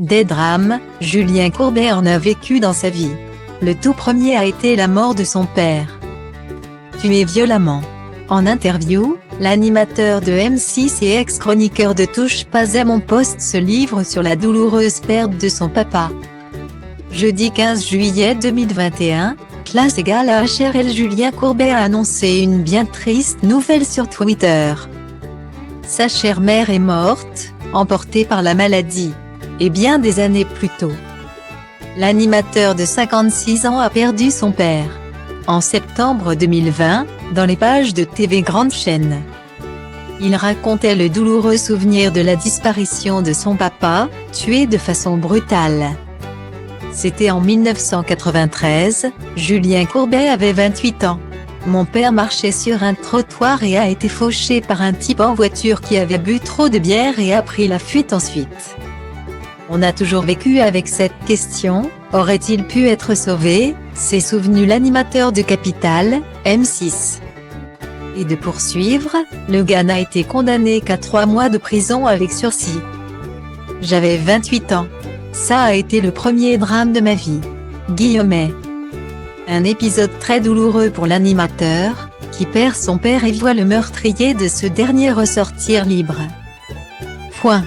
Des drames, Julien Courbet en a vécu dans sa vie. Le tout premier a été la mort de son père, tué violemment. En interview, l'animateur de M6 et ex-chroniqueur de Touche pas à mon poste se livre sur la douloureuse perte de son papa. Jeudi 15 juillet 2021, classe égale à HRL, Julien Courbet a annoncé une bien triste nouvelle sur Twitter. Sa chère mère est morte, emportée par la maladie. Et bien des années plus tôt, l'animateur de 56 ans a perdu son père. En septembre 2020, dans les pages de TV Grande Chaîne, il racontait le douloureux souvenir de la disparition de son papa, tué de façon brutale. C'était en 1993, Julien Courbet avait 28 ans. Mon père marchait sur un trottoir et a été fauché par un type en voiture qui avait bu trop de bière et a pris la fuite ensuite. On a toujours vécu avec cette question, aurait-il pu être sauvé, s'est souvenu l'animateur de Capital, M6. Et de poursuivre, le gars n'a été condamné qu'à 3 mois de prison avec sursis. J'avais 28 ans. Ça a été le premier drame de ma vie. Guillaumet. Un épisode très douloureux pour l'animateur, qui perd son père et voit le meurtrier de ce dernier ressortir libre. Point.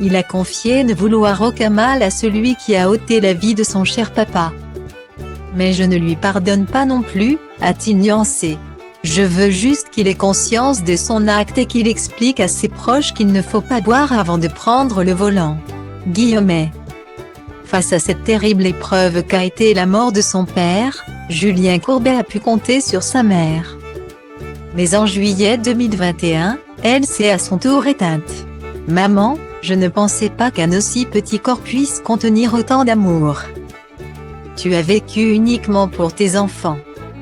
Il a confié ne vouloir aucun mal à celui qui a ôté la vie de son cher papa. Mais je ne lui pardonne pas non plus, a-t-il nuancé. Je veux juste qu'il ait conscience de son acte et qu'il explique à ses proches qu'il ne faut pas boire avant de prendre le volant. Guillaumet. Face à cette terrible épreuve qu'a été la mort de son père, Julien Courbet a pu compter sur sa mère. Mais en juillet 2021, elle s'est à son tour éteinte. Maman, je ne pensais pas qu'un aussi petit corps puisse contenir autant d'amour. Tu as vécu uniquement pour tes enfants.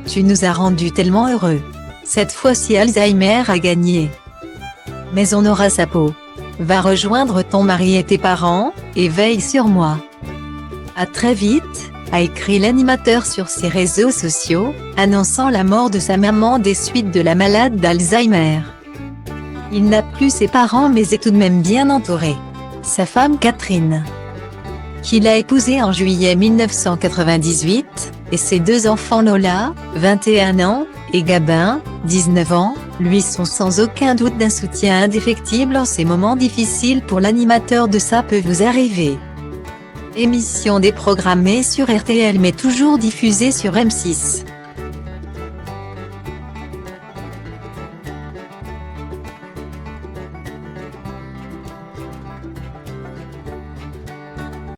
Tu nous as rendus tellement heureux. Cette fois-ci Alzheimer a gagné. Mais on aura sa peau. Va rejoindre ton mari et tes parents, et veille sur moi. À très vite, a écrit l'animateur sur ses réseaux sociaux, annonçant la mort de sa maman des suites de la malade d'Alzheimer. Il n'a plus ses parents mais est tout de même bien entouré. Sa femme Catherine, qu'il a épousée en juillet 1998, et ses 2 enfants Lola, 21 ans, et Gabin, 19 ans, lui sont sans aucun doute d'un soutien indéfectible en ces moments difficiles pour l'animateur de Ça peut vous arriver. Émission déprogrammée sur RTL mais toujours diffusée sur M6.